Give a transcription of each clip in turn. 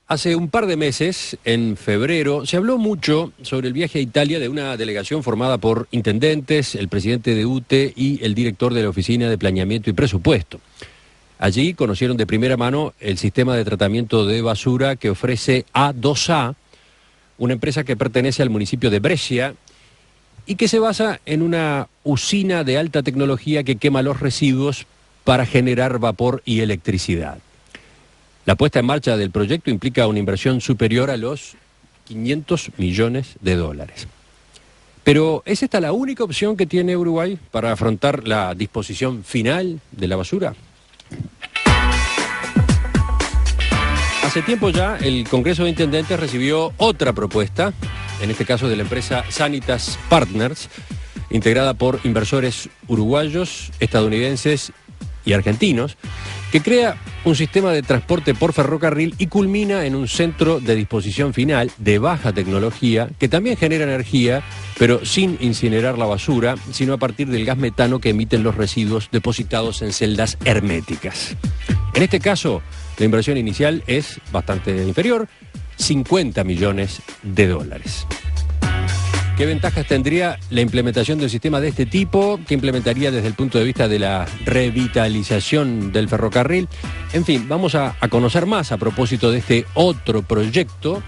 Hace un par de meses, en febrero, se habló mucho sobre el viaje a Italia de una delegación formada por intendentes, el presidente de UTE y el director de la Oficina de Planeamiento y Presupuesto. Allí conocieron de primera mano el sistema de tratamiento de basura que ofrece A2A, una empresa que pertenece al municipio de Brescia y que se basa en una usina de alta tecnología que quema los residuos para generar vapor y electricidad. La puesta en marcha del proyecto implica una inversión superior a los 500 millones de dólares. Pero ¿es esta la única opción que tiene Uruguay para afrontar la disposición final de la basura? Hace tiempo ya el Congreso de Intendentes recibió otra propuesta, en este caso de la empresa Sanitas Partners, integrada por inversores uruguayos, estadounidenses y argentinos, que crea un sistema de transporte por ferrocarril y culmina en un centro de disposición final de baja tecnología que también genera energía, pero sin incinerar la basura, sino a partir del gas metano que emiten los residuos depositados en celdas herméticas. En este caso, la inversión inicial es bastante inferior, 50 millones de dólares. ¿Qué ventajas tendría la implementación de un sistema de este tipo? ¿Qué implementaría desde el punto de vista de la revitalización del ferrocarril? En fin, vamos a conocer más a propósito de este otro proyecto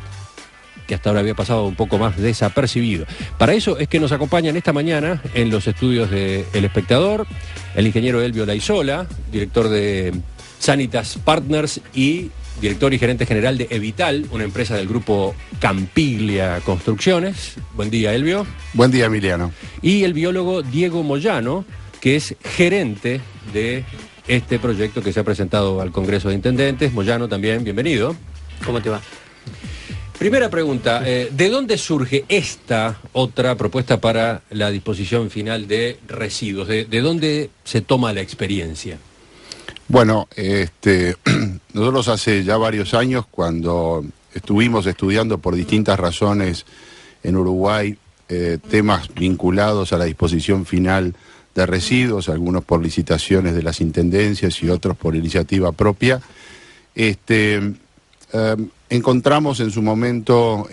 que hasta ahora había pasado un poco más desapercibido. Para eso es que nos acompañan esta mañana en los estudios de El Espectador, el ingeniero Elvio Laizola, director de Sanitas Partners y director y gerente general de Evital, una empresa del grupo Campiglia Construcciones. Buen día, Elvio. Buen día, Emiliano. Y el biólogo Diego Moyano, que es gerente de este proyecto que se ha presentado al Congreso de Intendentes. Moyano también, bienvenido. ¿Cómo te va? Primera pregunta, ¿de dónde surge esta otra propuesta para la disposición final de residuos? ¿De dónde se toma la experiencia? Bueno, nosotros hace ya varios años, cuando estuvimos estudiando por distintas razones en Uruguay temas vinculados a la disposición final de residuos, algunos por licitaciones de las intendencias y otros por iniciativa propia, encontramos en su momento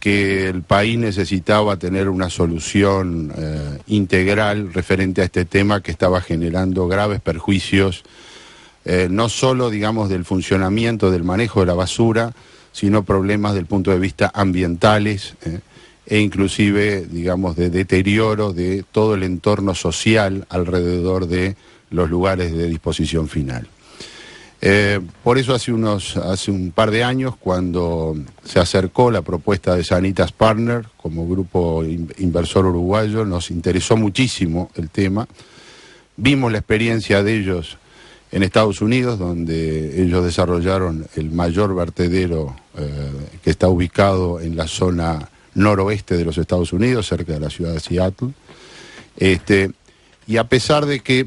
que el país necesitaba tener una solución integral referente a este tema que estaba generando graves perjuicios, no solo, digamos, del funcionamiento, del manejo de la basura, sino problemas del punto de vista ambientales e inclusive, digamos, de deterioro de todo el entorno social alrededor de los lugares de disposición final. Por eso hace un par de años, cuando se acercó la propuesta de Sanitas Partners como grupo inversor uruguayo, nos interesó muchísimo el tema. Vimos la experiencia de ellos en Estados Unidos, donde ellos desarrollaron el mayor vertedero que está ubicado en la zona noroeste de los Estados Unidos, cerca de la ciudad de Seattle. Y a pesar de que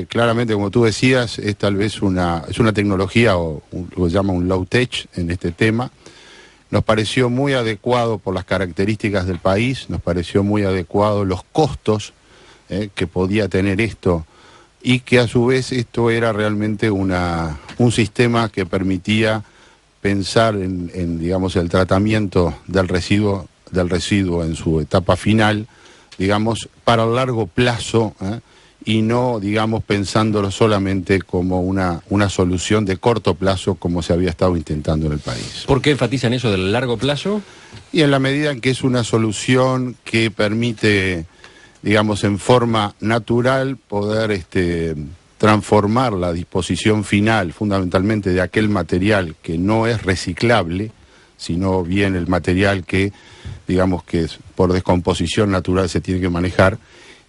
claramente, como tú decías, es tal vez es una tecnología o lo que se llama un low tech en este tema, nos pareció muy adecuado por las características del país, nos pareció muy adecuado los costos que podía tener esto, y que a su vez esto era realmente un sistema que permitía pensar en digamos, el tratamiento del residuo en su etapa final, digamos, para el largo plazo, y no, digamos, pensándolo solamente como una solución de corto plazo como se había estado intentando en el país. ¿Por qué enfatizan eso del largo plazo? Y en la medida en que es una solución que permite, digamos, en forma natural poder transformar la disposición final, fundamentalmente de aquel material que no es reciclable, sino bien el material que, digamos, que por descomposición natural se tiene que manejar,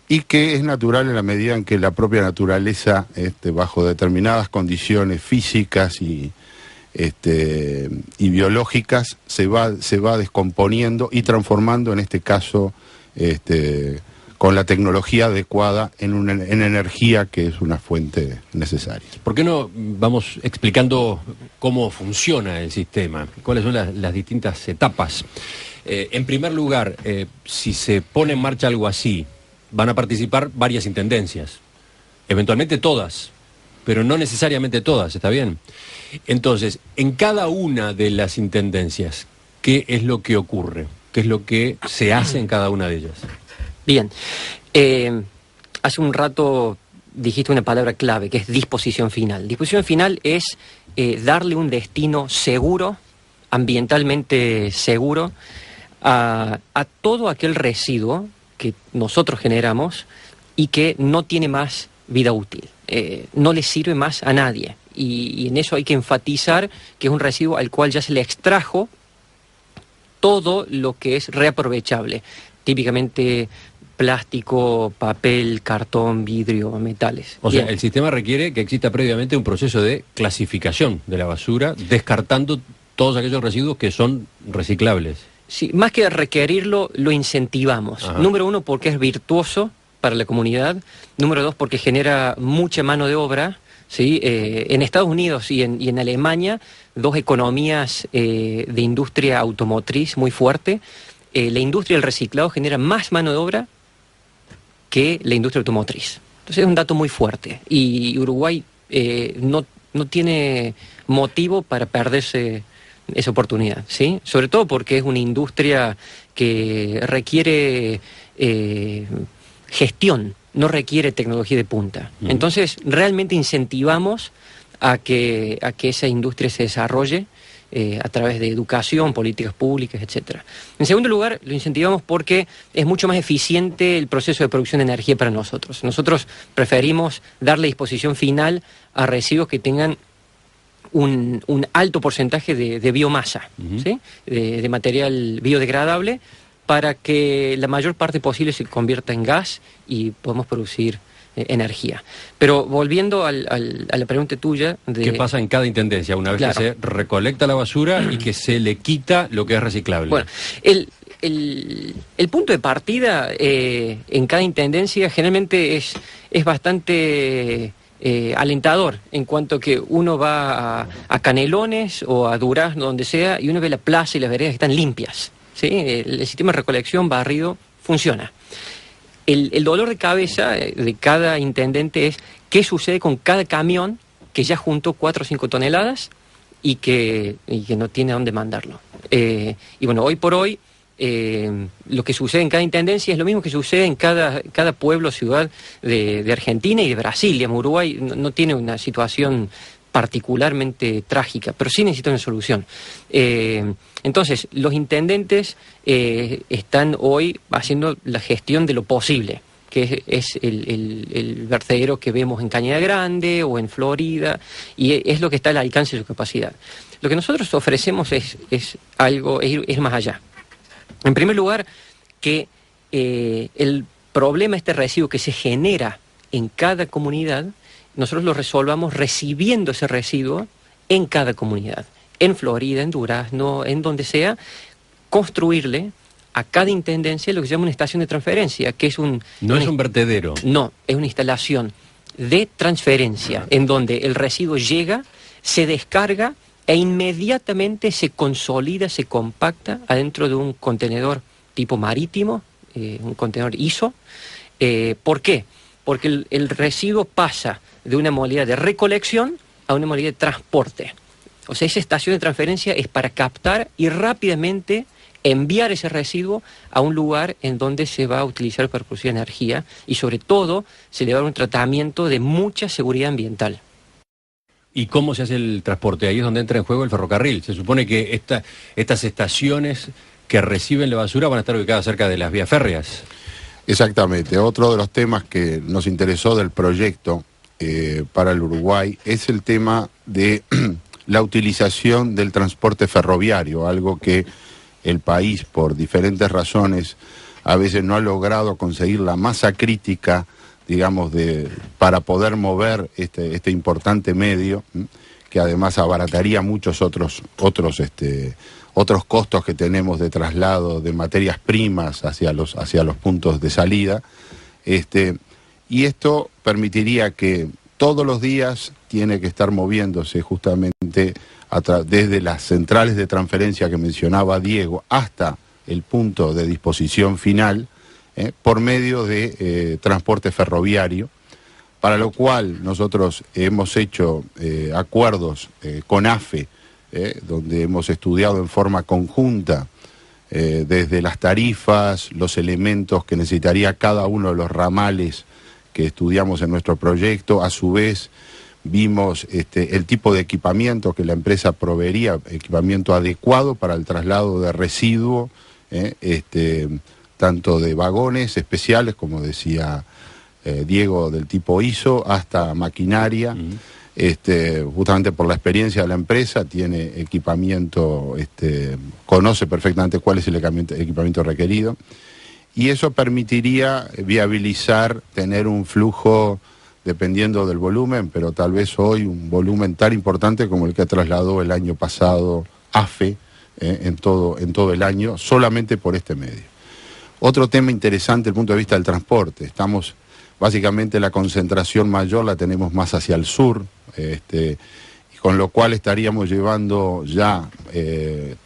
y que es natural en la medida en que la propia naturaleza, bajo determinadas condiciones físicas y biológicas, se va descomponiendo y transformando, en este caso, con la tecnología adecuada en energía, que es una fuente necesaria. ¿Por qué no vamos explicando cómo funciona el sistema? ¿Cuáles son las distintas etapas? En primer lugar, si se pone en marcha algo así, van a participar varias intendencias, eventualmente todas. pero no necesariamente todas, ¿está bien? Entonces, en cada una de las intendencias, ¿qué es lo que ocurre? ¿Qué es lo que se hace en cada una de ellas? Bien, hace un rato dijiste una palabra clave, que es disposición final. Disposición final es darle un destino seguro, ambientalmente seguro, a todo aquel residuo que nosotros generamos y que no tiene más vida útil, no le sirve más a nadie. Y en eso hay que enfatizar que es un residuo al cual ya se le extrajo todo lo que es reaprovechable, típicamente plástico, papel, cartón, vidrio, metales. O Bien. sea, el sistema requiere que exista previamente un proceso de clasificación de la basura, descartando todos aquellos residuos que son reciclables. Sí, más que requerirlo, lo incentivamos. Ajá. Número uno, porque es virtuoso para la comunidad. Número dos, porque genera mucha mano de obra. ¿Sí? En Estados Unidos y en Alemania, dos economías de industria automotriz muy fuerte. La industria del reciclado genera más mano de obra que la industria automotriz. Entonces es un dato muy fuerte. Y Uruguay no tiene motivo para perderse esa oportunidad, ¿sí? Sobre todo porque es una industria que requiere gestión, no requiere tecnología de punta. Entonces, realmente incentivamos a que esa industria se desarrolle a través de educación, políticas públicas, etcétera. En segundo lugar, lo incentivamos porque es mucho más eficiente el proceso de producción de energía para nosotros. Nosotros preferimos darle disposición final a residuos que tengan un alto porcentaje de biomasa, ¿sí? de material biodegradable, para que la mayor parte posible se convierta en gas y podamos producir energía. Pero volviendo a la pregunta tuya de... ¿Qué pasa en cada intendencia una vez Claro. que se recolecta la basura y que se le quita lo que es reciclable? Bueno, el punto de partida en cada intendencia generalmente es bastante alentador, en cuanto que uno va a Canelones o a Durazno, donde sea, y uno ve la plaza y las veredas que están limpias, ¿sí? El sistema de recolección barrido funciona. El dolor de cabeza de cada intendente es qué sucede con cada camión que ya juntó 4 o 5 toneladas y que no tiene a dónde mandarlo. Y bueno, hoy por hoy lo que sucede en cada intendencia es lo mismo que sucede en cada pueblo o ciudad de Argentina y de Brasil. Digamos, Uruguay no tiene una situación particularmente trágica, pero sí necesita una solución. Entonces, los intendentes están hoy haciendo la gestión de lo posible, que es el vertedero que vemos en Cañada Grande o en Florida, y es lo que está al alcance de su capacidad. Lo que nosotros ofrecemos es ir más allá. En primer lugar, que el problema, este residuo que se genera en cada comunidad, nosotros lo resolvamos recibiendo ese residuo en cada comunidad, en Florida, en Durazno, en donde sea, construirle a cada intendencia lo que se llama una estación de transferencia, que es No es un vertedero. No, es una instalación de transferencia, en donde el residuo llega, se descarga e inmediatamente se consolida, se compacta adentro de un contenedor tipo marítimo, un contenedor ISO. ¿Por qué? Porque el residuo pasa de una modalidad de recolección a una modalidad de transporte. O sea, esa estación de transferencia es para captar y rápidamente enviar ese residuo a un lugar en donde se va a utilizar para producir energía y sobre todo se le va a dar un tratamiento de mucha seguridad ambiental. ¿Y cómo se hace el transporte? Ahí es donde entra en juego el ferrocarril. Se supone que estas estaciones que reciben la basura van a estar ubicadas cerca de las vías férreas. Exactamente. Otro de los temas que nos interesó del proyecto para el Uruguay es el tema de la utilización del transporte ferroviario, algo que el país, por diferentes razones, a veces no ha logrado conseguir la masa crítica, digamos, para poder mover este importante medio, que además abarataría muchos otros costos que tenemos de traslado de materias primas hacia los puntos de salida. Y esto permitiría que todos los días tiene que estar moviéndose justamente desde las centrales de transferencia que mencionaba Diego hasta el punto de disposición final por medio de transporte ferroviario, para lo cual nosotros hemos hecho acuerdos con AFE, donde hemos estudiado en forma conjunta desde las tarifas, los elementos que necesitaría cada uno de los ramales que estudiamos en nuestro proyecto. A su vez vimos el tipo de equipamiento que la empresa proveería, equipamiento adecuado para el traslado de residuo, tanto de vagones especiales, como decía Diego, del tipo ISO, hasta maquinaria. Justamente por la experiencia de la empresa, tiene equipamiento, conoce perfectamente cuál es el equipamiento requerido, y eso permitiría viabilizar tener un flujo, dependiendo del volumen, pero tal vez hoy un volumen tan importante como el que trasladó el año pasado AFE en todo el año, solamente por este medio. Otro tema interesante desde el punto de vista del transporte: básicamente la concentración mayor la tenemos más hacia el sur, con lo cual estaríamos llevando ya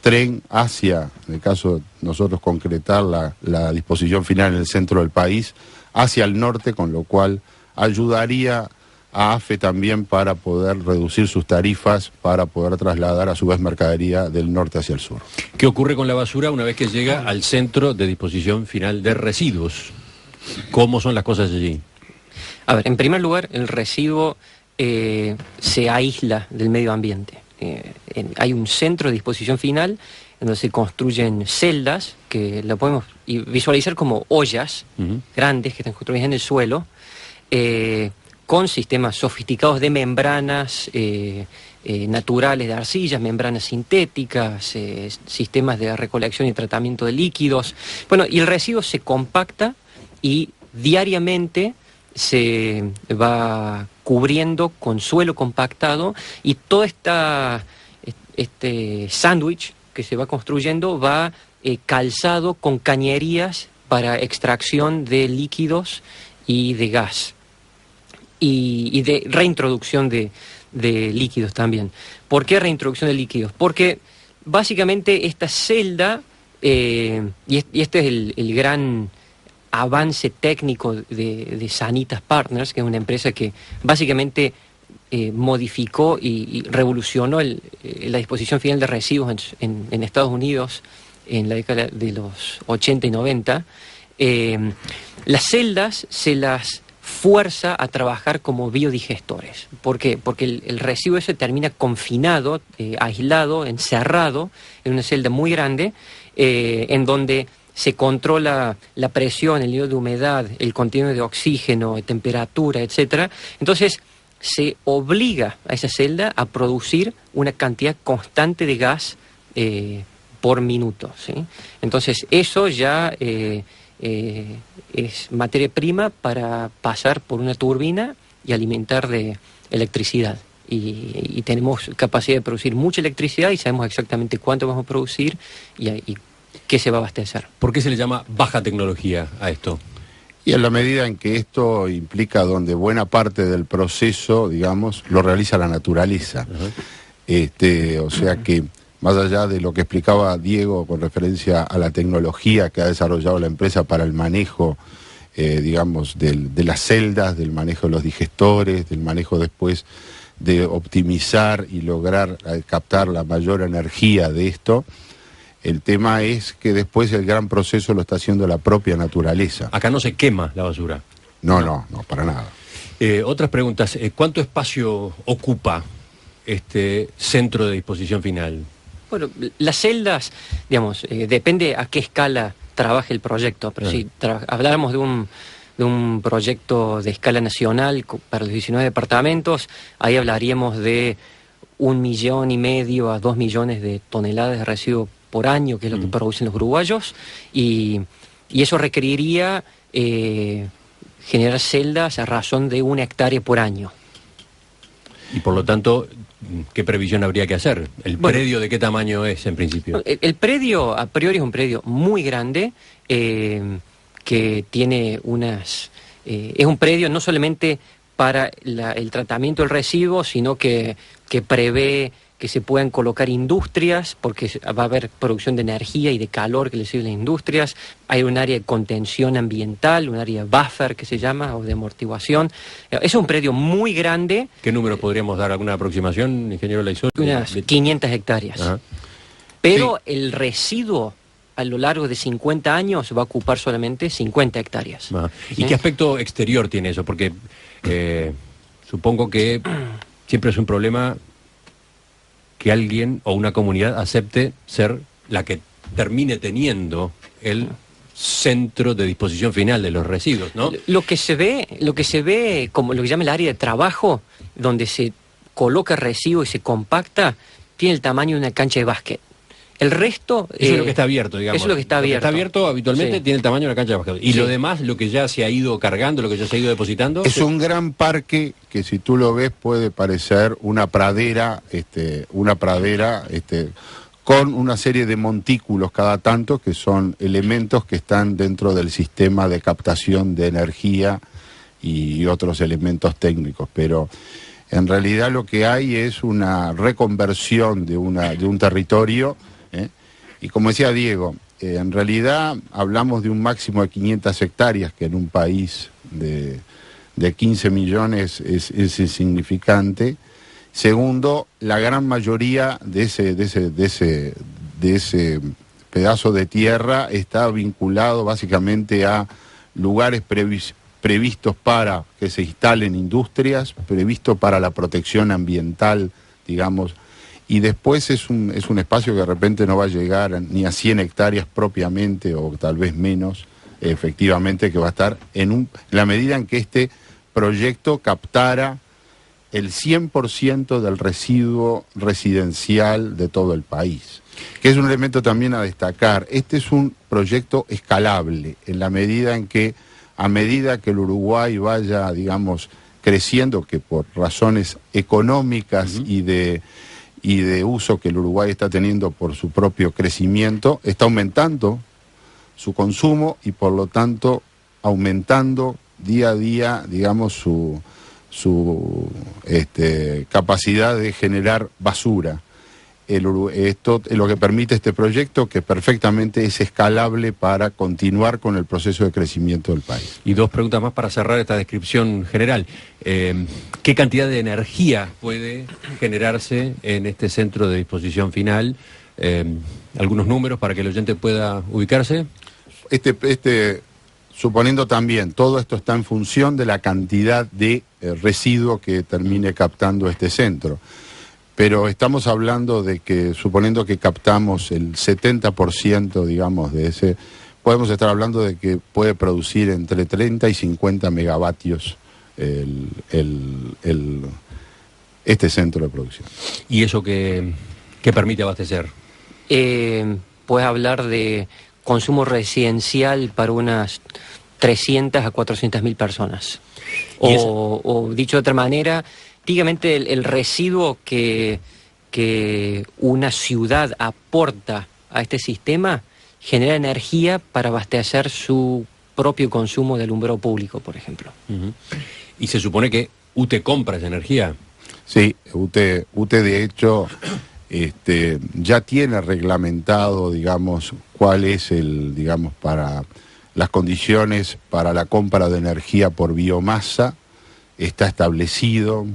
tren hacia, en el caso de nosotros concretar la disposición final en el centro del país, hacia el norte, con lo cual ayudaría a AFE también para poder reducir sus tarifas, para poder trasladar a su vez mercadería del norte hacia el sur. ¿Qué ocurre con la basura una vez que llega al centro de disposición final de residuos? ¿Cómo son las cosas allí? A ver, en primer lugar, el residuo se aísla del medio ambiente. Hay un centro de disposición final en donde se construyen celdas, que lo podemos visualizar como ollas grandes que están construidas en el suelo, con sistemas sofisticados de membranas naturales de arcillas, membranas sintéticas, sistemas de recolección y tratamiento de líquidos. Bueno, y el residuo se compacta y diariamente se va cubriendo con suelo compactado, y todo este sándwich que se va construyendo va calzado con cañerías para extracción de líquidos y de gas, y de reintroducción de líquidos también. ¿Por qué reintroducción de líquidos? Porque básicamente esta celda, y este es el gran avance técnico de Sanitas Partners, que es una empresa que básicamente modificó y revolucionó la disposición final de residuos en Estados Unidos en la década de los 80 y 90. Las celdas se las fuerza a trabajar como biodigestores. ¿Por qué? Porque el residuo ese termina confinado, aislado, encerrado en una celda muy grande, en donde se controla la presión, el nivel de humedad, el contenido de oxígeno, temperatura, etc. Entonces se obliga a esa celda a producir una cantidad constante de gas por minuto, ¿sí? Entonces eso ya es materia prima para pasar por una turbina y alimentar de electricidad. Y tenemos capacidad de producir mucha electricidad y sabemos exactamente cuánto vamos a producir y qué se va a abastecer. ¿Por qué se le llama baja tecnología a esto? Y en la medida en que esto implica donde buena parte del proceso, digamos, lo realiza la naturaleza. O sea que, más allá de lo que explicaba Diego con referencia a la tecnología que ha desarrollado la empresa para el manejo, digamos, de las celdas, del manejo de los digestores, del manejo después de optimizar y lograr captar la mayor energía de esto, el tema es que después el gran proceso lo está haciendo la propia naturaleza. Acá no se quema la basura. No, para nada. Otras preguntas. ¿Cuánto espacio ocupa este centro de disposición final? Bueno, las celdas, digamos, depende a qué escala trabaje el proyecto, pero si habláramos de un proyecto de escala nacional para los 19 departamentos, ahí hablaríamos de 1,5 millones a 2 millones de toneladas de residuos por año, que es lo que producen los uruguayos, y eso requeriría generar celdas a razón de 1 hectárea por año. Y por lo tanto, ¿qué previsión habría que hacer? ¿El predio de qué tamaño es en principio? El predio, a priori, es un predio muy grande, que tiene es un predio no solamente para el tratamiento del residuo, sino que prevé que se puedan colocar industrias, porque va a haber producción de energía y de calor que le sirve a las industrias. Hay un área de contención ambiental, un área buffer que se llama, o de amortiguación. Es un predio muy grande. ¿Qué números podríamos dar? ¿Alguna aproximación, ingeniero Laizol? Unas 500 hectáreas. Ajá. Pero el residuo a lo largo de 50 años va a ocupar solamente 50 hectáreas. Ajá. ¿Y qué aspecto exterior tiene eso? Porque supongo que siempre es un problema que alguien o una comunidad acepte ser la que termine teniendo el centro de disposición final de los residuos, ¿no? Lo que se ve como lo que llama el área de trabajo, donde se coloca residuo y se compacta, tiene el tamaño de una cancha de básquet. El resto... Eso es lo que está abierto, digamos. Eso es lo que está abierto. Lo que está abierto habitualmente Sí. tiene el tamaño de una cancha de básquet. Y Sí. lo demás, lo que ya se ha ido cargando, lo que ya se ha ido depositando... Es un gran parque que si tú lo ves puede parecer una pradera, con una serie de montículos cada tanto que son elementos que están dentro del sistema de captación de energía y otros elementos técnicos, pero en realidad lo que hay es una reconversión de un territorio, y como decía Diego, en realidad hablamos de un máximo de 500 hectáreas, que en un país de 15 millones es insignificante. Segundo, la gran mayoría de ese pedazo de tierra está vinculado básicamente a lugares previstos para que se instalen industrias, previsto para la protección ambiental, digamos, y después es un espacio que de repente no va a llegar ni a 100 hectáreas propiamente, o tal vez menos, efectivamente, que va a estar en la medida en que este proyecto captara el 100% del residuo residencial de todo el país, que es un elemento también a destacar. Este es un proyecto escalable, en la medida en que, a medida que el Uruguay vaya, digamos, creciendo, que por razones económicas y de uso que el Uruguay está teniendo por su propio crecimiento, está aumentando su consumo y por lo tanto aumentando día a día, digamos, su capacidad de generar basura. Esto es lo que permite este proyecto, que perfectamente es escalable para continuar con el proceso de crecimiento del país. Y dos preguntas más para cerrar esta descripción general. ¿Qué cantidad de energía puede generarse en este centro de disposición final? ¿Algunos números para que el oyente pueda ubicarse? Suponiendo también, todo esto está en función de la cantidad de residuo que termine captando este centro. Pero estamos hablando de que, suponiendo que captamos el 70%, digamos, de ese, podemos estar hablando de que puede producir entre 30 y 50 megavatios este centro de producción. ¿Y eso qué permite abastecer? Puedes hablar de consumo residencial para unas 300 a 400 mil personas. O dicho de otra manera, típicamente el residuo que una ciudad aporta a este sistema genera energía para abastecer su propio consumo de alumbrado público, por ejemplo. Uh-huh. ¿Y se supone que UTE compra esa energía? Sí, UTE de hecho ya tiene reglamentado, digamos, cuál es para las condiciones para la compra de energía por biomasa, está establecido.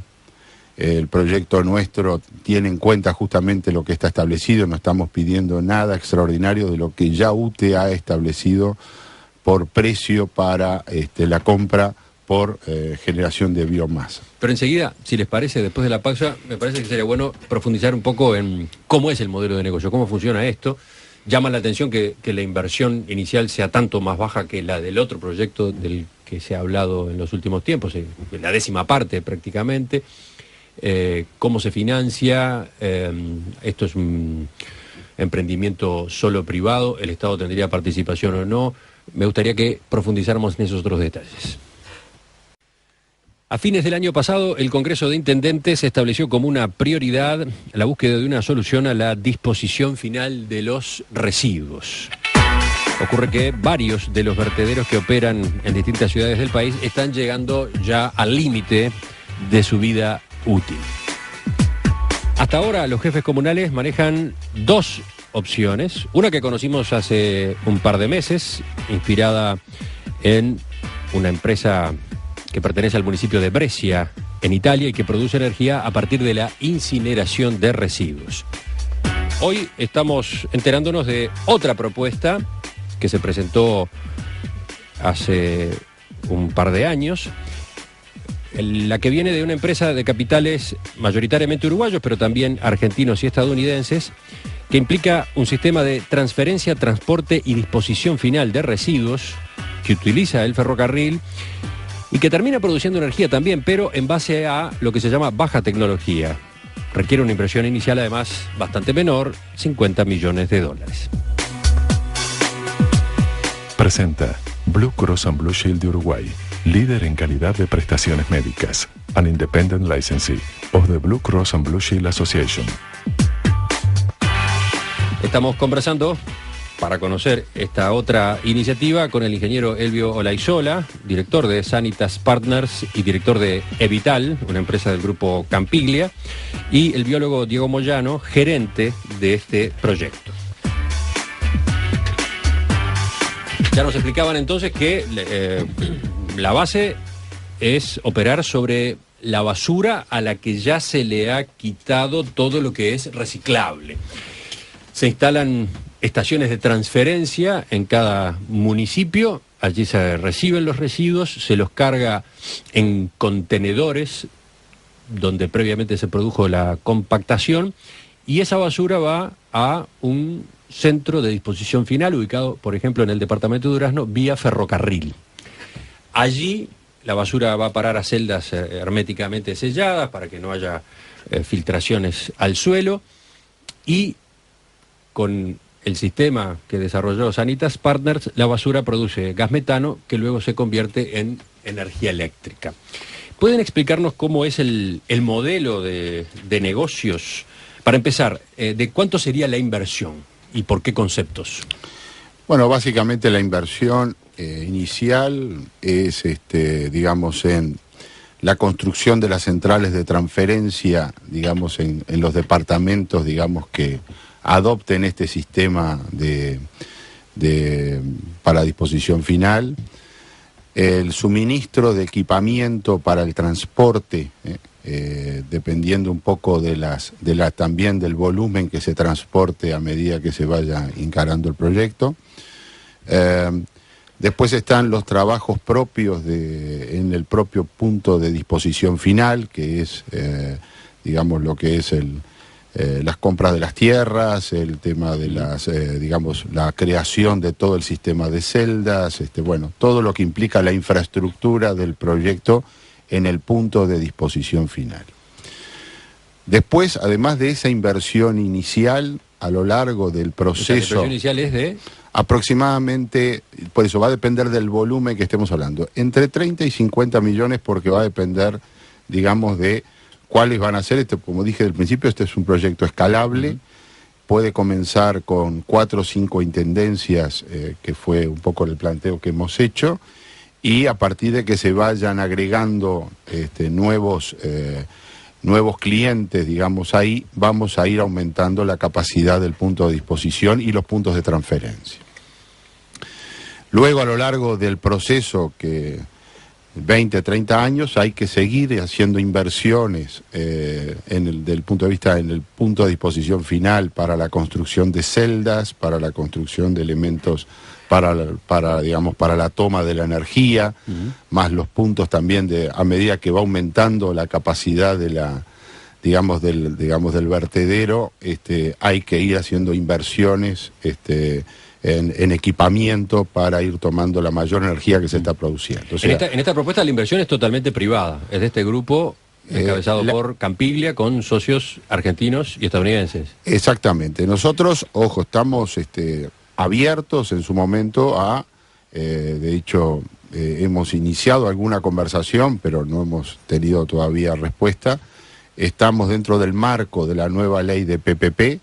El proyecto nuestro tiene en cuenta justamente lo que está establecido, no estamos pidiendo nada extraordinario de lo que ya UTE ha establecido por precio para la compra por generación de biomasa. Pero enseguida, si les parece, después de la pausa, me parece que sería bueno profundizar un poco en cómo es el modelo de negocio, cómo funciona esto. Llama la atención que la inversión inicial sea tanto más baja que la del otro proyecto del que se ha hablado en los últimos tiempos, la 10ª parte prácticamente. ¿Cómo se financia? ¿Esto es un emprendimiento solo privado? ¿El Estado tendría participación o no? Me gustaría que profundizáramos en esos otros detalles. A fines del año pasado, el Congreso de Intendentes estableció como una prioridad la búsqueda de una solución a la disposición final de los residuos. Ocurre que varios de los vertederos que operan en distintas ciudades del país están llegando ya al límite de su vida útil. Hasta ahora los jefes comunales manejan dos opciones. Una que conocimos hace un par de meses, inspirada en una empresa que pertenece al municipio de Brescia, en Italia, y que produce energía a partir de la incineración de residuos. Hoy estamos enterándonos de otra propuesta que se presentó hace un par de años, la que viene de una empresa de capitales mayoritariamente uruguayos, pero también argentinos y estadounidenses, que implica un sistema de transferencia, transporte y disposición final de residuos que utiliza el ferrocarril y que termina produciendo energía también, pero en base a lo que se llama baja tecnología. Requiere una inversión inicial, además, bastante menor, $50 millones. Presenta Blue Cross and Blue Shield de Uruguay, líder en calidad de prestaciones médicas, an independent licensee of the Blue Cross and Blue Shield Association. Estamos conversando para conocer esta otra iniciativa con el ingeniero Elvio Olaizola, director de Sanitas Partners y director de Evital, una empresa del grupo Campiglia, y el biólogo Diego Moyano, gerente de este proyecto. Ya nos explicaban entonces que la base es operar sobre la basura a la que ya se le ha quitado todo lo que es reciclable. Se instalan estaciones de transferencia en cada municipio, allí se reciben los residuos, se los carga en contenedores donde previamente se produjo la compactación, y esa basura va a un centro de disposición final ubicado, por ejemplo, en el departamento de Durazno, vía ferrocarril. Allí la basura va a parar a celdas herméticamente selladas para que no haya filtraciones al suelo, y con el sistema que desarrolló Sanitas Partners, la basura produce gas metano que luego se convierte en energía eléctrica. ¿Pueden explicarnos cómo es el modelo de negocios? Para empezar, ¿de cuánto sería la inversión y por qué conceptos? Bueno, básicamente la inversión inicial es, digamos, en la construcción de las centrales de transferencia, digamos, en los departamentos, digamos, que adopten este sistema para disposición final, el suministro de equipamiento para el transporte, dependiendo un poco también del volumen que se transporte a medida que se vaya encarando el proyecto. Después están los trabajos propios en el propio punto de disposición final, que es, digamos, lo que es las compras de las tierras, el tema de digamos, la creación de todo el sistema de celdas, bueno, todo lo que implica la infraestructura del proyecto en el punto de disposición final. Después, además de esa inversión inicial, a lo largo del proceso... La inversión inicial es de... Aproximadamente, por eso va a depender del volumen que estemos hablando, entre 30 y 50 millones, porque va a depender, digamos, de cuáles van a ser. Como dije del principio, este es un proyecto escalable, puede comenzar con 4 o 5 intendencias, que fue un poco el planteo que hemos hecho, y a partir de que se vayan agregando nuevos clientes, digamos, ahí vamos a ir aumentando la capacidad del punto de disposición y los puntos de transferencia. Luego, a lo largo del proceso, que 20, 30 años, hay que seguir haciendo inversiones del punto de vista en el punto de disposición final para la construcción de celdas, para la construcción de elementos digamos, para la toma de la energía, más los puntos también a medida que va aumentando la capacidad de digamos del vertedero, hay que ir haciendo inversiones en equipamiento para ir tomando la mayor energía que se está produciendo. O sea, en esta propuesta la inversión es totalmente privada, es de este grupo encabezado por Campiglia, con socios argentinos y estadounidenses. Exactamente. Nosotros, ojo, estamos abiertos en su momento de hecho, hemos iniciado alguna conversación, pero no hemos tenido todavía respuesta. Estamos dentro del marco de la nueva ley de PPP,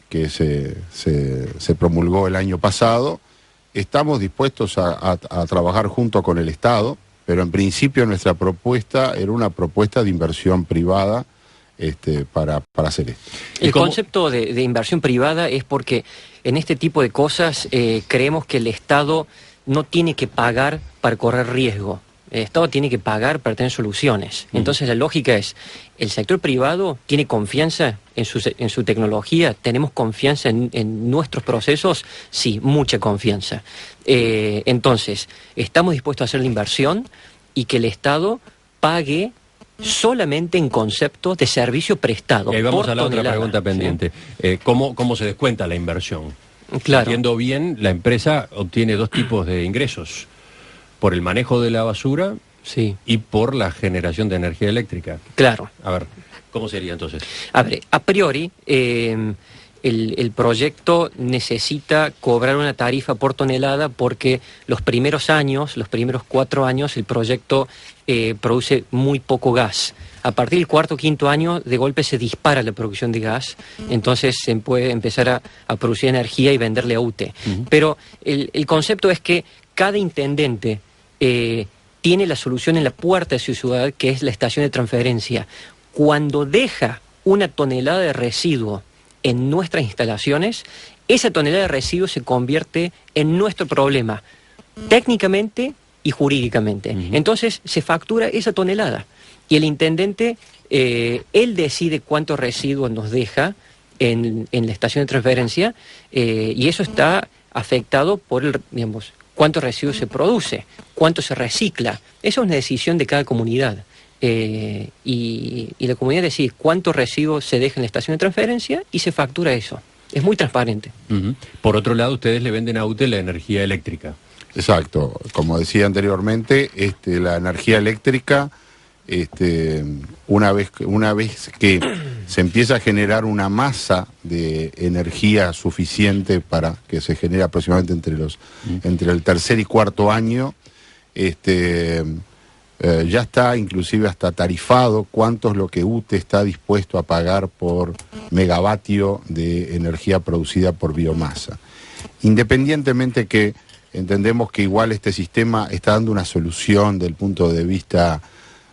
que se promulgó el año pasado. Estamos dispuestos a trabajar junto con el Estado, pero en principio nuestra propuesta era una propuesta de inversión privada, para hacer esto. El concepto de inversión privada es porque en este tipo de cosas creemos que el Estado no tiene que pagar para correr riesgo. El Estado tiene que pagar para tener soluciones. Entonces la lógica es, el sector privado tiene confianza en su tecnología, tenemos confianza en nuestros procesos, sí, mucha confianza. Entonces, estamos dispuestos a hacer la inversión y que el Estado pague solamente en concepto de servicio prestado. Y ahí vamos por a la otra tonelada, pregunta pendiente. ¿sí? ¿Cómo se descuenta la inversión? Claro. Entiendo bien, la empresa obtiene dos tipos de ingresos: por el manejo de la basura, Sí. y por la generación de energía eléctrica. Claro. A ver, ¿cómo sería entonces? A ver, a priori, el proyecto necesita cobrar una tarifa por tonelada porque los primeros 4 años, el proyecto produce muy poco gas. A partir del cuarto o quinto año, de golpe se dispara la producción de gas, entonces se puede empezar a producir energía y venderle a UTE. Pero el concepto es que cada intendente tiene la solución en la puerta de su ciudad, que es la estación de transferencia. Cuando deja una tonelada de residuo en nuestras instalaciones, esa tonelada de residuo se convierte en nuestro problema, técnicamente y jurídicamente. Entonces se factura esa tonelada y el intendente, él decide cuántos residuos nos deja en la estación de transferencia, y eso está afectado por cuánto residuo se produce, cuánto se recicla. Eso es una decisión de cada comunidad. Y la comunidad decide cuánto residuo se deja en la estación de transferencia y se factura eso. Es muy transparente. Por otro lado, ustedes le venden a UTE la energía eléctrica. Exacto. Como decía anteriormente, la energía eléctrica, una vez que se empieza a generar una masa de energía suficiente para que se genere aproximadamente entre el tercer y cuarto año, ya está inclusive hasta tarifado cuánto es lo que UTE está dispuesto a pagar por megavatio de energía producida por biomasa. Independientemente que entendemos que igual este sistema está dando una solución del punto de vista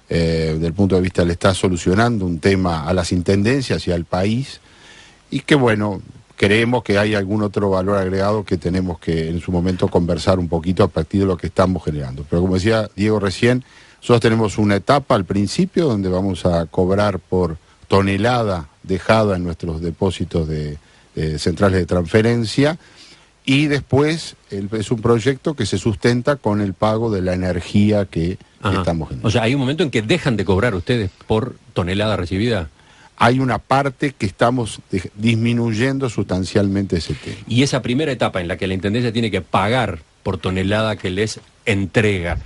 le está solucionando un tema a las intendencias y al país, y que bueno, creemos que hay algún otro valor agregado que tenemos que en su momento conversar un poquito a partir de lo que estamos generando. Pero como decía Diego recién, nosotros tenemos una etapa al principio donde vamos a cobrar por tonelada dejada en nuestros depósitos de centrales de transferencia, y después es un proyecto que se sustenta con el pago de la energía que estamos generando. O sea, hay un momento en que dejan de cobrar ustedes por tonelada recibida. Hay una parte que estamos disminuyendo sustancialmente ese tema. Y esa primera etapa en la que la intendencia tiene que pagar por tonelada que les entrega,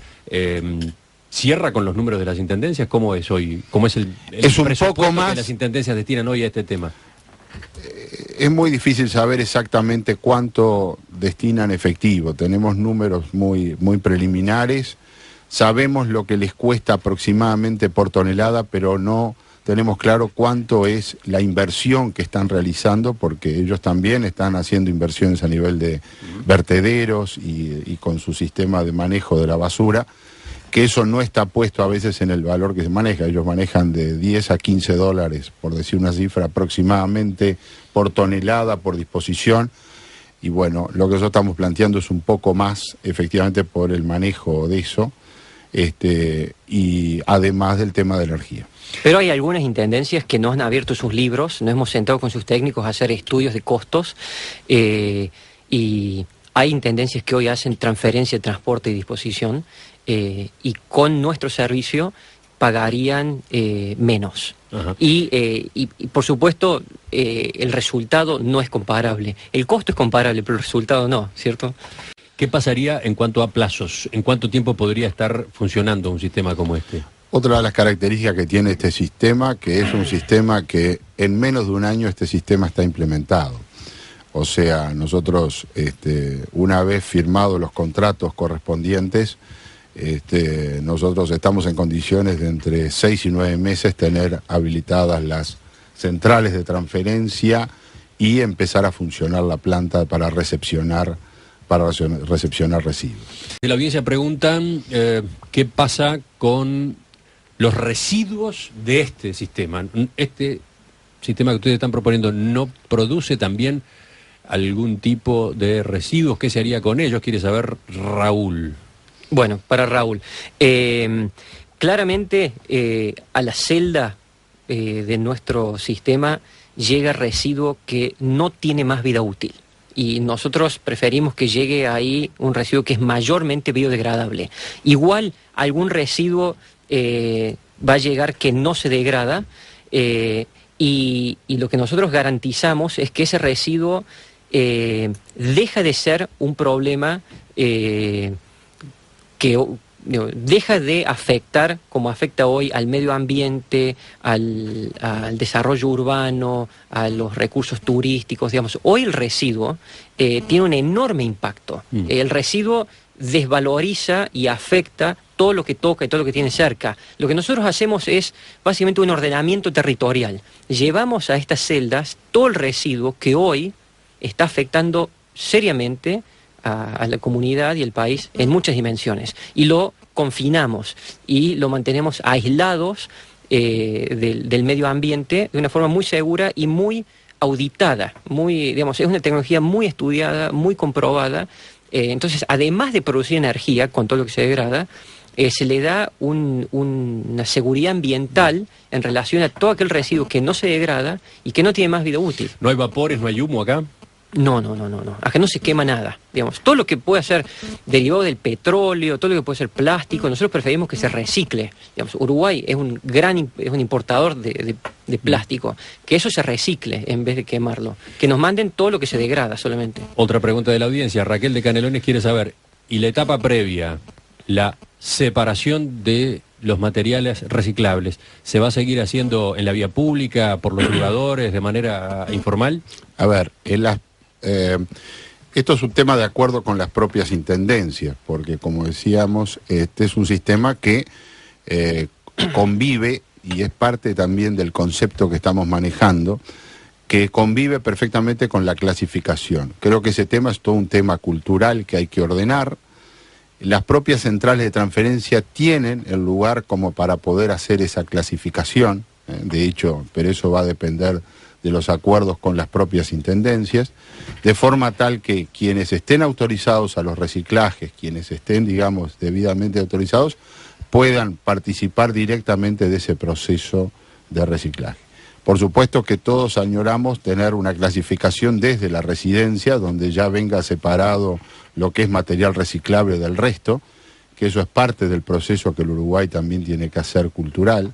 ¿cierra con los números de las intendencias? ¿Cómo es hoy? ¿Cómo es el un presupuesto poco más que las intendencias destinan hoy a este tema? Es muy difícil saber exactamente cuánto destinan efectivo. Tenemos números muy preliminares. Sabemos lo que les cuesta aproximadamente por tonelada, pero no tenemos claro cuánto es la inversión que están realizando, porque ellos también están haciendo inversiones a nivel de vertederos y con su sistema de manejo de la basura, que eso no está puesto a veces en el valor que se maneja. Ellos manejan de 10 a 15 dólares, por decir una cifra, aproximadamente por tonelada, por disposición. Y bueno, lo que nosotros estamos planteando es un poco más, efectivamente, por el manejo de eso, y además del tema de energía. Pero hay algunas intendencias que nos han abierto sus libros, nos hemos sentado con sus técnicos a hacer estudios de costos, y hay intendencias que hoy hacen transferencia, transporte y disposición, y con nuestro servicio pagarían menos. Y por supuesto el resultado no es comparable. El costo es comparable, pero el resultado no, ¿cierto? ¿Qué pasaría en cuanto a plazos? ¿En cuánto tiempo podría estar funcionando un sistema como este? Otra de las características que tiene este sistema, que es un sistema que en menos de un año este sistema está implementado. O sea, nosotros una vez firmados los contratos correspondientes, nosotros estamos en condiciones de entre 6 y 9 meses tener habilitadas las centrales de transferencia y empezar a funcionar la planta para recepcionar residuos. De la audiencia preguntan qué pasa con los residuos de este sistema. Este sistema que ustedes están proponiendo no produce también algún tipo de residuos. ¿Qué se haría con ellos? Quiere saber Raúl. Bueno, para Raúl, claramente a la celda de nuestro sistema llega residuo que no tiene más vida útil. Y nosotros preferimos que llegue ahí un residuo que es mayormente biodegradable. Igual algún residuo va a llegar que no se degrada, y lo que nosotros garantizamos es que ese residuo deja de ser un problema que deja de afectar, como afecta hoy, al medio ambiente, al desarrollo urbano, a los recursos turísticos, digamos. Hoy el residuo tiene un enorme impacto. El residuo desvaloriza y afecta todo lo que toca y todo lo que tiene cerca. Lo que nosotros hacemos es básicamente un ordenamiento territorial. Llevamos a estas celdas todo el residuo que hoy está afectando seriamente a la comunidad y el país en muchas dimensiones, y lo confinamos y lo mantenemos aislados del medio ambiente de una forma muy segura y muy auditada, digamos, es una tecnología muy estudiada, muy comprobada. Entonces, además de producir energía con todo lo que se degrada, se le da una seguridad ambiental en relación a todo aquel residuo que no se degrada y que no tiene más vida útil. ¿No hay vapores, no hay humo acá? No. Acá no se quema nada. Digamos, todo lo que puede ser derivado del petróleo, todo lo que puede ser plástico, nosotros preferimos que se recicle. Digamos, Uruguay es un importador de plástico. Que eso se recicle en vez de quemarlo. Que nos manden todo lo que se degrada solamente. Otra pregunta de la audiencia. Raquel de Canelones quiere saber, ¿y la etapa previa, la separación de los materiales reciclables, se va a seguir haciendo en la vía pública, por los jugadores, de manera informal? A ver, esto es un tema de acuerdo con las propias intendencias, porque como decíamos, este es un sistema que convive, y es parte también del concepto que estamos manejando, que convive perfectamente con la clasificación. Creo que ese tema es todo un tema cultural que hay que ordenar. Las propias centrales de transferencia tienen el lugar como para poder hacer esa clasificación, de hecho, pero eso va a depender de los acuerdos con las propias intendencias, de forma tal que quienes estén autorizados a los reciclajes, quienes estén, digamos, debidamente autorizados, puedan participar directamente de ese proceso de reciclaje. Por supuesto que todos añoramos tener una clasificación desde la residencia, donde ya venga separado lo que es material reciclable del resto, que eso es parte del proceso que el Uruguay también tiene que hacer cultural,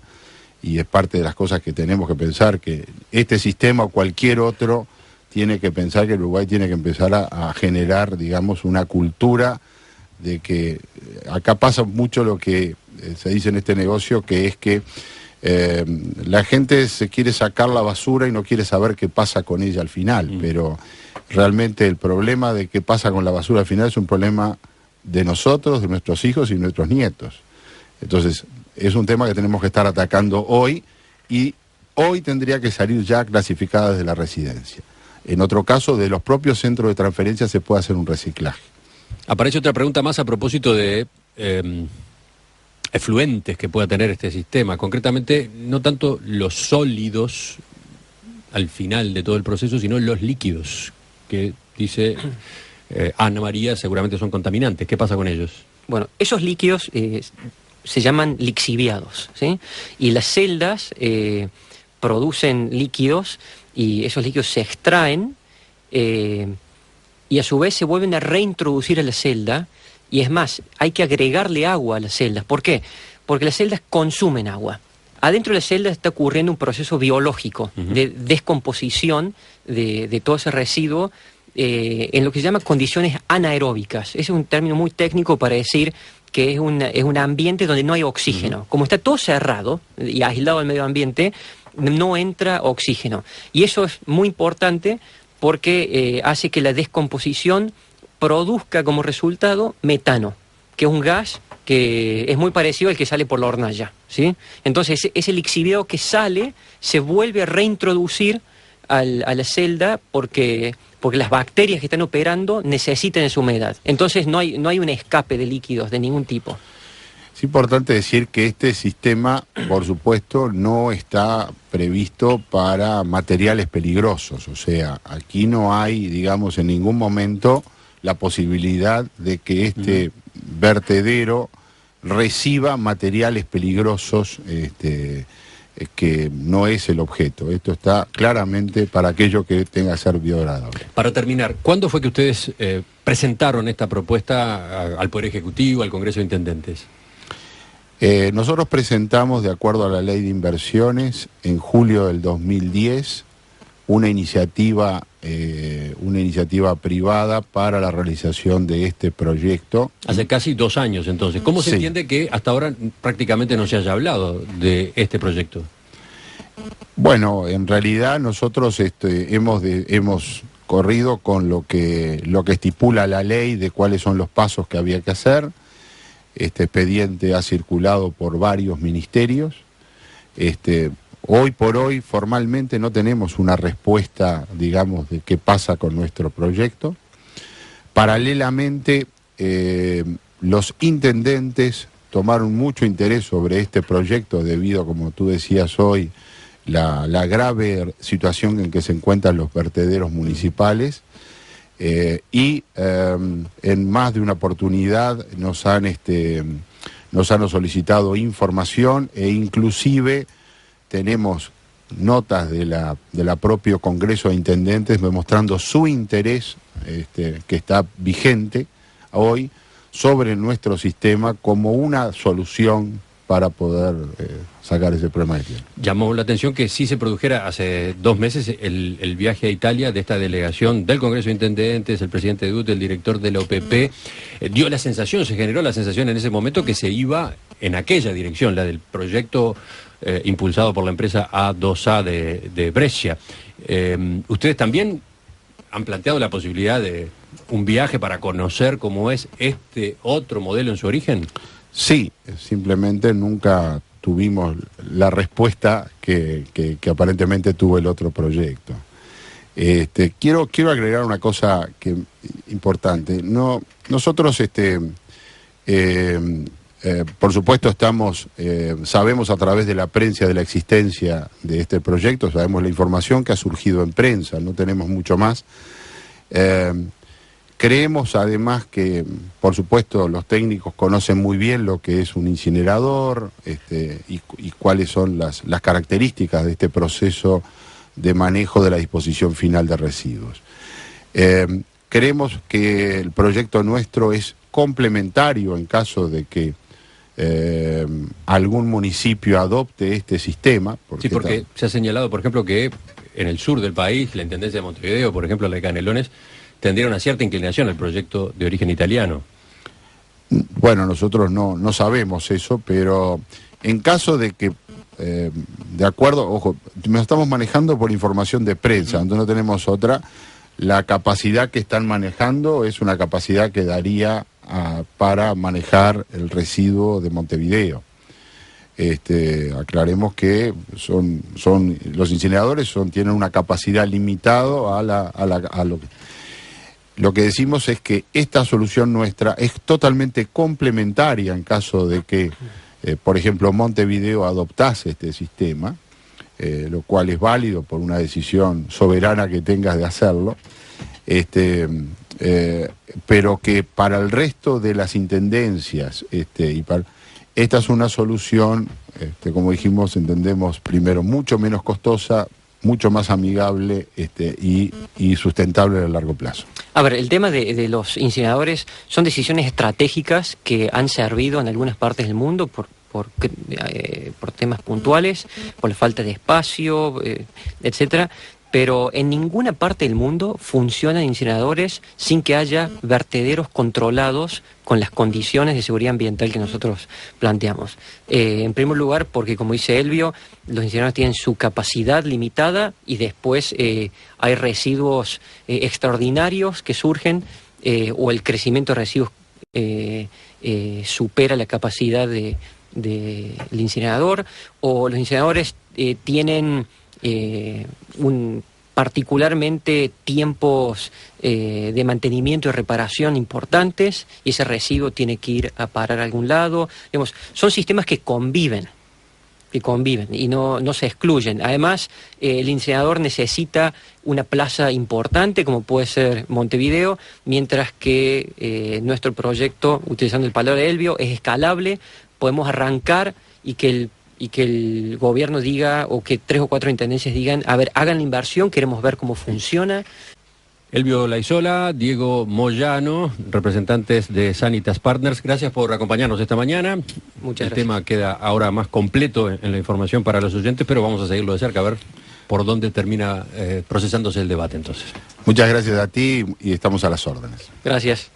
y es parte de las cosas que tenemos que pensar, que este sistema o cualquier otro tiene que pensar que el Uruguay tiene que empezar a generar, digamos, una cultura de que acá pasa mucho lo que se dice en este negocio, que es que la gente se quiere sacar la basura y no quiere saber qué pasa con ella al final, pero realmente el problema de qué pasa con la basura al final es un problema de nosotros, de nuestros hijos y nuestros nietos. Entonces, es un tema que tenemos que estar atacando hoy, y hoy tendría que salir ya clasificada desde la residencia. En otro caso, de los propios centros de transferencia se puede hacer un reciclaje. Aparece otra pregunta más a propósito de efluentes que pueda tener este sistema. Concretamente, no tanto los sólidos al final de todo el proceso, sino los líquidos, que dice Ana María seguramente son contaminantes. ¿Qué pasa con ellos? Bueno, esos líquidos se llaman lixiviados, ¿sí? Y las celdas producen líquidos, y esos líquidos se extraen y a su vez se vuelven a reintroducir a la celda, y es más, hay que agregarle agua a las celdas. ¿Por qué? Porque las celdas consumen agua. Adentro de la celda está ocurriendo un proceso biológico de descomposición de todo ese residuo en lo que se llama condiciones anaeróbicas. Ese es un término muy técnico para decir que es un ambiente donde no hay oxígeno. Como está todo cerrado y aislado del medio ambiente, no entra oxígeno. Y eso es muy importante porque hace que la descomposición produzca como resultado metano, que es un gas que es muy parecido al que sale por la hornalla, ¿sí? Entonces, ese lixiviado que sale se vuelve a reintroducir a la celda porque las bacterias que están operando necesitan esa humedad. Entonces no hay un escape de líquidos de ningún tipo. Es importante decir que este sistema, por supuesto, no está previsto para materiales peligrosos. O sea, aquí no hay, digamos, en ningún momento la posibilidad de que este vertedero reciba materiales peligrosos, que no es el objeto. Esto está claramente para aquello que tenga que ser biodegradable. Para terminar, ¿cuándo fue que ustedes presentaron esta propuesta al Poder Ejecutivo, al Congreso de Intendentes? Nosotros presentamos, de acuerdo a la Ley de Inversiones, en julio del 2010, una iniciativa privada para la realización de este proyecto. Hace casi 2 años, entonces. ¿Cómo se entiende que hasta ahora prácticamente no se haya hablado de este proyecto? Bueno, en realidad nosotros hemos corrido con lo que estipula la ley de cuáles son los pasos que había que hacer. Este expediente ha circulado por varios ministerios. Hoy por hoy formalmente no tenemos una respuesta, digamos, de qué pasa con nuestro proyecto. Paralelamente, los intendentes tomaron mucho interés sobre este proyecto debido, como tú decías hoy, la grave situación en que se encuentran los vertederos municipales. Y en más de una oportunidad nos han solicitado información e inclusive tenemos notas de la propio Congreso de Intendentes demostrando su interés, que está vigente hoy, sobre nuestro sistema como una solución para poder sacar ese problema de tiempo. Llamó la atención que sí se produjera hace 2 meses el viaje a Italia de esta delegación del Congreso de Intendentes, el presidente de UTE, el director de la OPP. Se generó la sensación en ese momento que se iba en aquella dirección, la del proyecto impulsado por la empresa A2A de Brescia. ¿Ustedes también han planteado la posibilidad de un viaje para conocer cómo es este otro modelo en su origen? Sí, simplemente nunca tuvimos la respuesta que aparentemente tuvo el otro proyecto. Quiero agregar una cosa importante. Nosotros, por supuesto, sabemos a través de la prensa de la existencia de este proyecto, sabemos la información que ha surgido en prensa, no tenemos mucho más. Creemos además que, por supuesto, los técnicos conocen muy bien lo que es un incinerador y cuáles son las características de este proceso de manejo de la disposición final de residuos. Creemos que el proyecto nuestro es complementario en caso de que algún municipio adopte este sistema. Porque se ha señalado, por ejemplo, que en el sur del país, la Intendencia de Montevideo, por ejemplo, la de Canelones, tendría una cierta inclinación al proyecto de origen italiano. Bueno, nosotros no sabemos eso, pero en caso de que, de acuerdo, ojo, nos estamos manejando por información de prensa, entonces no tenemos otra, la capacidad que están manejando es una capacidad que daría para manejar el residuo de Montevideo. Aclaremos que los incineradores tienen una capacidad limitada a lo que decimos es que esta solución nuestra es totalmente complementaria en caso de que, por ejemplo, Montevideo adoptase este sistema, lo cual es válido por una decisión soberana que tengas de hacerlo, pero que para el resto de las intendencias, esta es una solución, como dijimos, entendemos primero, mucho menos costosa, mucho más amigable y sustentable a largo plazo. A ver, el tema de los incineradores son decisiones estratégicas que han servido en algunas partes del mundo por temas puntuales, por la falta de espacio, etcétera. Pero en ninguna parte del mundo funcionan incineradores sin que haya vertederos controlados con las condiciones de seguridad ambiental que nosotros planteamos. En primer lugar, porque como dice Elvio, los incineradores tienen su capacidad limitada y después hay residuos extraordinarios que surgen o el crecimiento de residuos supera la capacidad del incinerador, o los incineradores tienen un particularmente tiempos de mantenimiento y reparación importantes, y ese residuo tiene que ir a parar a algún lado. Digamos, son sistemas que conviven y no se excluyen. Además, el incinerador necesita una plaza importante, como puede ser Montevideo, mientras que nuestro proyecto, utilizando el Paladar de Elbio, es escalable. Podemos arrancar y que el gobierno diga, o que 3 o 4 intendencias digan, a ver, hagan la inversión, queremos ver cómo funciona. Elbio Laizola, Diego Moyano, representantes de Sanitas Partners, gracias por acompañarnos esta mañana. Muchas gracias. El tema queda ahora más completo en la información para los oyentes, pero vamos a seguirlo de cerca, a ver por dónde termina procesándose el debate entonces. Muchas gracias a ti y estamos a las órdenes. Gracias.